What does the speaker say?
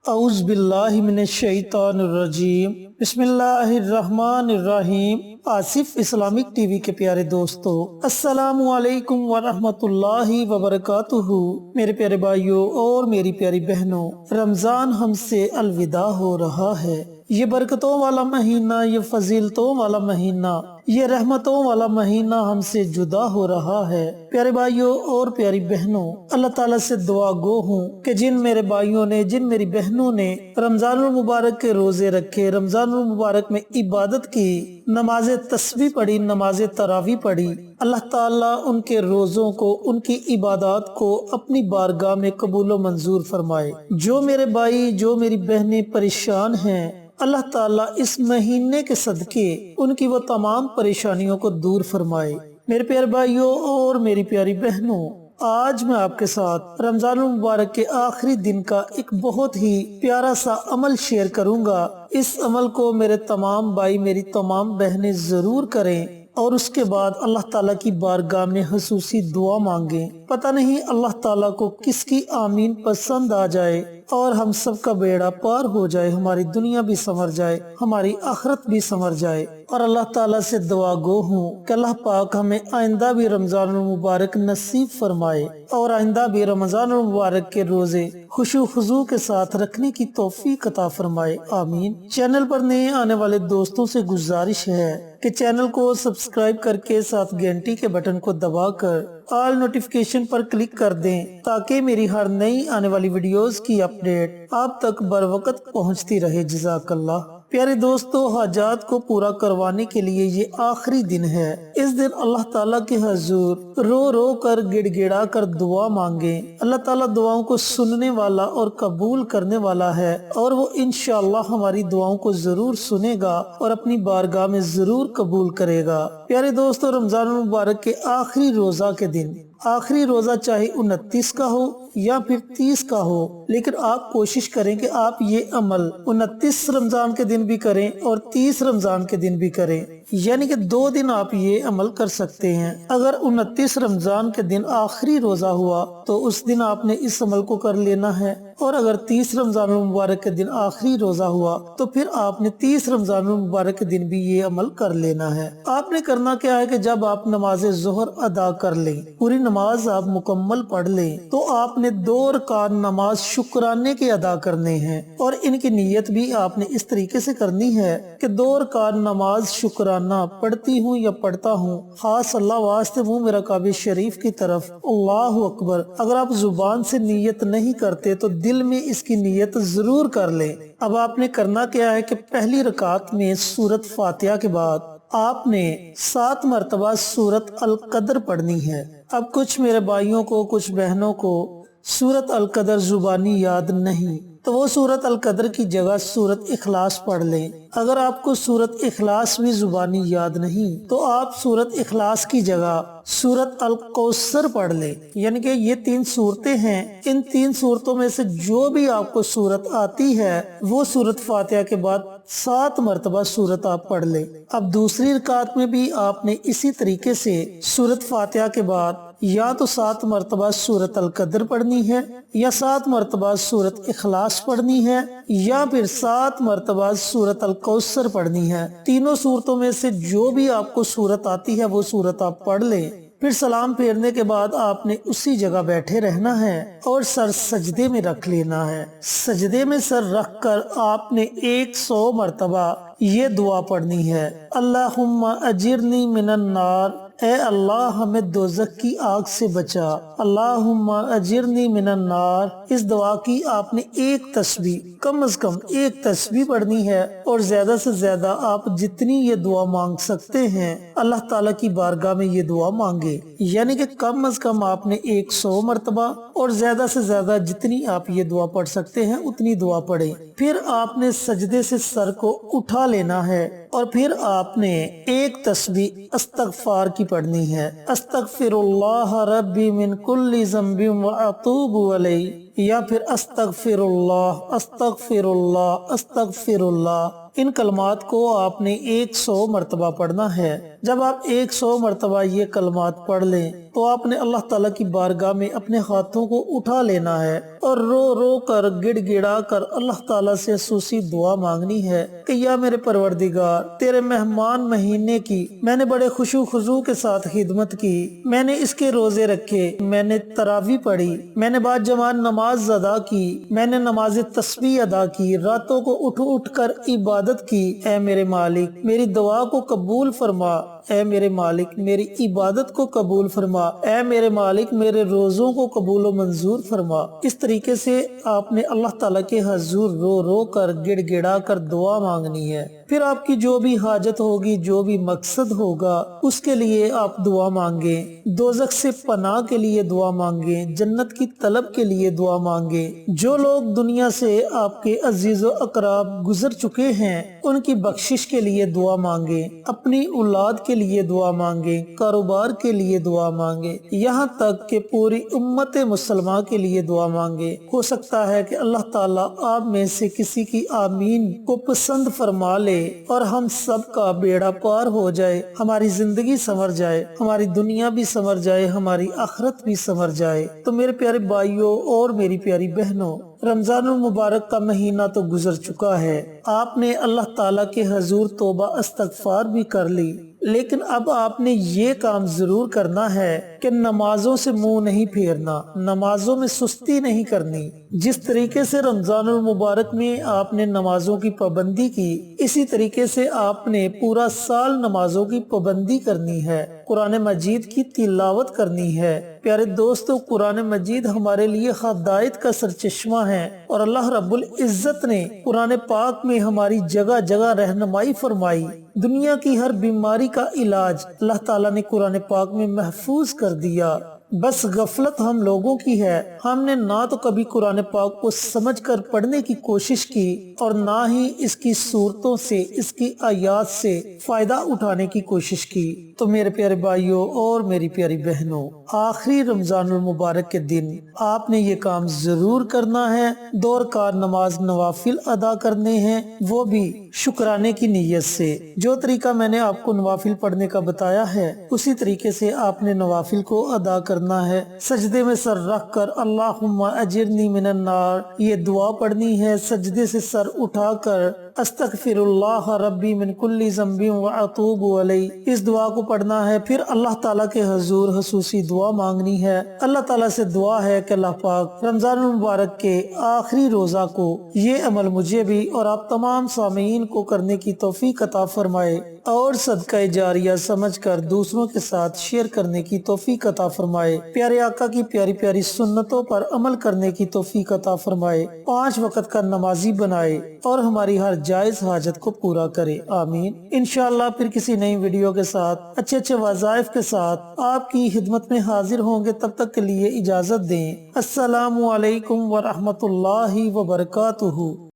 اعوذ باللہ من الشیطان الرجیم بسم اللہ الرحمن الرحیم۔ آصف اسلامک ٹی وی کے پیارے دوستو، السلام علیکم ورحمۃ اللہ وبرکاتہ۔ میرے پیارے بھائیوں اور میری پیاری بہنوں، رمضان ہم سے الوداع ہو رہا ہے۔ یہ برکتوں والا مہینہ، یہ فضیلتوں والا مہینہ، یہ رحمتوں والا مہینہ ہم سے جدا ہو رہا ہے۔ پیارے بھائیوں اور پیاری بہنوں، اللہ تعالیٰ سے دعا گو ہوں کہ جن میرے بھائیوں نے، جن میری بہنوں نے رمضان المبارک کے روزے رکھے، رمضان المبارک میں عبادت کی، نماز تسبیح پڑھی، نماز تراویح پڑھی، اللہ تعالیٰ ان کے روزوں کو، ان کی عبادات کو اپنی بارگاہ میں قبول و منظور فرمائے۔ جو میرے بھائی، جو میری بہنیں پریشان ہیں، اللہ تعالیٰ اس مہینے کے صدقے ان کی وہ تمام پریشانیوں کو دور فرمائے۔ میرے پیارے بھائیوں اور میری پیاری بہنوں، آج میں آپ کے ساتھ رمضان المبارک کے آخری دن کا ایک بہت ہی پیارا سا عمل شیئر کروں گا۔ اس عمل کو میرے تمام بھائی، میری تمام بہنیں ضرور کریں اور اس کے بعد اللہ تعالیٰ کی بارگاہ میں خصوصی دعا مانگیں۔ پتہ نہیں اللہ تعالیٰ کو کس کی آمین پسند آ جائے اور ہم سب کا بیڑا پار ہو جائے، ہماری دنیا بھی سنور جائے، ہماری آخرت بھی سنور جائے۔ اور اللہ تعالیٰ سے دعا گو ہوں کہ اللہ پاک ہمیں آئندہ بھی رمضان المبارک نصیب فرمائے اور آئندہ بھی رمضان المبارک کے روزے خشوع خضوع کے ساتھ رکھنے کی توفیق عطا فرمائے، آمین۔ چینل پر نئے آنے والے دوستوں سے گزارش ہے کہ چینل کو سبسکرائب کر کے ساتھ گھنٹی کے بٹن کو دبا کر آل نوٹیفیکیشن پر کلک کر دیں تاکہ میری ہر نئی آنے والی ویڈیوز کی اپڈیٹ آپ تک بر وقت پہنچتی رہے۔ جزاک اللہ۔ پیارے دوستو، حاجات کو پورا کروانے کے لیے یہ آخری دن ہے۔ اس دن اللہ تعالیٰ کے حضور رو رو کر، گڑ گڑا کر دعا مانگیں۔ اللہ تعالیٰ دعاؤں کو سننے والا اور قبول کرنے والا ہے اور وہ انشاءاللہ ہماری دعاؤں کو ضرور سنے گا اور اپنی بارگاہ میں ضرور قبول کرے گا۔ پیارے دوستو، رمضان المبارک کے آخری روزہ کے دن، آخری روزہ چاہے 29 کا ہو یا پھر 30 کا ہو، لیکن آپ کوشش کریں کہ آپ یہ عمل 29 رمضان کے دن بھی کریں اور 30 رمضان کے دن بھی کریں، یعنی کہ 2 دن آپ یہ عمل کر سکتے ہیں۔ اگر 29 رمضان کے دن آخری روزہ ہوا تو اس دن آپ نے اس عمل کو کر لینا ہے، اور اگر 30 رمضان المبارک کے دن آخری روزہ ہوا تو پھر آپ نے 30 رمضان المبارک کے دن بھی یہ عمل کر لینا ہے۔ آپ نے کرنا کیا ہے کہ جب آپ نماز ظہر ادا کر لیں، پوری نماز آپ مکمل پڑھ لیں، تو آپ نے 2 رکعت نماز شکرانے کے ادا کرنے ہیں، اور ان کی نیت بھی آپ نے اس طریقے سے کرنی ہے کہ 2 رکعت نماز شکرانہ پڑھتی ہوں یا پڑھتا ہوں، خاص اللہ واسطے منہ میرا کعبہ شریف کی طرف، اللہ اکبر۔ اگر آپ زبان سے نیت نہیں کرتے تو دل میں اس کی نیت ضرور کر لیں۔ اب آپ نے کرنا کیا ہے کہ پہلی رکعت میں سورۃ فاتحہ کے بعد آپ نے 7 مرتبہ سورۃ القدر پڑھنی ہے۔ اب کچھ میرے بھائیوں کو، کچھ بہنوں کو سورۃ القدر زبانی یاد نہیں، تو وہ سورۃ القدر کی جگہ سورۃ اخلاص پڑھ لیں۔ اگر آپ کو سورۃ اخلاص بھی زبانی یاد نہیں تو آپ سورۃ اخلاص کی جگہ سورۃ الکوثر پڑھ لیں، یعنی کہ یہ 3 صورتیں ہیں، ان 3 صورتوں میں سے جو بھی آپ کو صورت آتی ہے وہ سورۃ فاتحہ کے بعد 7 مرتبہ سورت آپ پڑھ لیں۔ اب دوسری رکعت میں بھی آپ نے اسی طریقے سے سورۃ فاتحہ کے بعد یا تو 7 مرتبہ سورۃ القدر پڑھنی ہے، یا 7 مرتبہ سورۃ اخلاص پڑھنی ہے، یا پھر 7 مرتبہ سورۃ الکوثر پڑھنی ہے۔ تینوں صورتوں میں سے جو بھی آپ کو صورت آتی ہے وہ صورت آپ پڑھ لیں۔ پھر سلام پھیرنے کے بعد آپ نے اسی جگہ بیٹھے رہنا ہے اور سر سجدے میں رکھ لینا ہے۔ سجدے میں سر رکھ کر آپ نے 100 مرتبہ یہ دعا پڑھنی ہے، اللہم اجرنی من النار، اے اللہ ہمیں دوزخ کی آگ سے بچا، اللہم اجرنی من النار۔ اس دعا کی آپ نے ایک تسبیح، کم از کم ایک تسبیح پڑھنی ہے، اور زیادہ سے زیادہ آپ جتنی یہ دعا مانگ سکتے ہیں اللہ تعالیٰ کی بارگاہ میں یہ دعا مانگے، یعنی کہ کم از کم آپ نے 100 مرتبہ اور زیادہ سے زیادہ جتنی آپ یہ دعا پڑھ سکتے ہیں اتنی دعا پڑھیں۔ پھر آپ نے سجدے سے سر کو اٹھا لینا ہے اور پھر آپ نے ایک تسبیح استغفار کی پڑھنی ہے، استغفر اللہ ربی من کل ذنب واتوب الیہ، یا پھر استغفر اللہ استغفر اللہ استغفر اللہ۔ ان کلمات کو آپ نے 100 مرتبہ پڑھنا ہے۔ جب آپ 100 مرتبہ یہ کلمات پڑھ لیں تو آپ نے اللہ تعالیٰ کی بارگاہ میں اپنے ہاتھوں کو اٹھا لینا ہے اور رو رو کر گڑ گڑا کر اللہ تعالیٰ سے خصوصی دعا مانگنی ہے کہ یا میرے پروردگار، تیرے مہمان مہینے کی میں نے بڑے خشوع خضوع کے ساتھ خدمت کی، میں نے اس کے روزے رکھے، میں نے تراویح پڑھی، میں نے بعد جماعت نماز ادا کی، میں نے نماز تسبیح ادا کی، راتوں کو اٹھ اٹھ کر عبادت کی۔ اے میرے مالک، میری دعا کو قبول فرما، اے میرے مالک میری عبادت کو قبول فرما، اے میرے مالک میرے روزوں کو قبول و منظور فرما۔ اس طریقے سے آپ نے اللہ تعالیٰ کے حضور رو رو کر گڑ گڑا کر دعا مانگنی ہے۔ پھر آپ کی جو بھی حاجت ہوگی، جو بھی مقصد ہوگا، اس کے لیے آپ دعا مانگیں، دوزخ سے پناہ کے لیے دعا مانگیں، جنت کی طلب کے لیے دعا مانگیں۔ جو لوگ دنیا سے آپ کے عزیز و اقراب گزر چکے ہیں ان کی بخشش کے لیے دعا مانگیں، اپنی اولاد کے لیے دعا مانگیں، کاروبار کے لیے دعا مانگیں، یہاں تک کہ پوری امت مسلمہ کے لیے دعا مانگیں۔ ہو سکتا ہے کہ اللہ تعالیٰ آپ میں سے کسی کی آمین کو پسند فرما لے اور ہم سب کا بیڑا پار ہو جائے، ہماری زندگی سنور جائے، ہماری دنیا بھی سنور جائے، ہماری آخرت بھی سنور جائے۔ تو میرے پیارے بھائیوں اور میری پیاری بہنوں، رمضان المبارک کا مہینہ تو گزر چکا ہے، آپ نے اللہ تعالیٰ کے حضور توبہ استغفار بھی کر لی، لیکن اب آپ نے یہ کام ضرور کرنا ہے کہ نمازوں سے منہ نہیں پھیرنا، نمازوں میں سستی نہیں کرنی۔ جس طریقے سے رمضان المبارک میں آپ نے نمازوں کی پابندی کی، اسی طریقے سے آپ نے پورا سال نمازوں کی پابندی کرنی ہے، قرآن مجید کی تلاوت کرنی ہے۔ پیارے دوستو، قرآن مجید ہمارے لیے ہدایت کا سرچشمہ ہے اور اللہ رب العزت نے قرآن پاک میں ہماری جگہ جگہ رہنمائی فرمائی۔ دنیا کی ہر بیماری کا علاج اللہ تعالیٰ نے قرآن پاک میں محفوظ کر دیا۔ بس غفلت ہم لوگوں کی ہے، ہم نے نہ تو کبھی قرآن پاک کو سمجھ کر پڑھنے کی کوشش کی اور نہ ہی اس کی صورتوں سے، اس کی آیات سے فائدہ اٹھانے کی کوشش کی۔ تو میرے پیارے بھائیوں اور میری پیاری بہنوں، آخری رمضان المبارک کے دن آپ نے یہ کام ضرور کرنا ہے، 2 رکعت نماز نوافل ادا کرنے ہیں، وہ بھی شکرانے کی نیت سے۔ جو طریقہ میں نے آپ کو نوافل پڑھنے کا بتایا ہے، اسی طریقے سے آپ نے نوافل کو ادا کرنا ہے۔ سجدے میں سر رکھ کر اللہم اجرنی من النار یہ دعا پڑھنی ہے، سجدے سے سر اٹھا کر استغفر اللہ ربی من کل ذنب واتوب الیہ اس دعا کو پڑھنا ہے۔ پھر اللہ تعالیٰ کے حضور خصوصی دعا مانگنی ہے۔ اللہ تعالیٰ سے دعا ہے کہ اللہ پاک رمضان المبارک کے آخری روزہ کو یہ عمل مجھے بھی اور آپ تمام سامعین کو کرنے کی توفیق عطا فرمائے اور صدقہ جاریہ سمجھ کر دوسروں کے ساتھ شیئر کرنے کی توفیق عطا فرمائے، پیارے آقا کی پیاری پیاری سنتوں پر عمل کرنے کی توفیق عطا فرمائے، 5 وقت کا نمازی بنائے اور ہماری ہر جائز حاجت کو پورا کرے، آمین۔ انشاءاللہ پھر کسی نئی ویڈیو کے ساتھ اچھے وظائف کے ساتھ آپ کی خدمت میں حاضر ہوں گے، تب تک کے لیے اجازت دیں۔ السلام علیکم ورحمۃ اللہ وبرکاتہ۔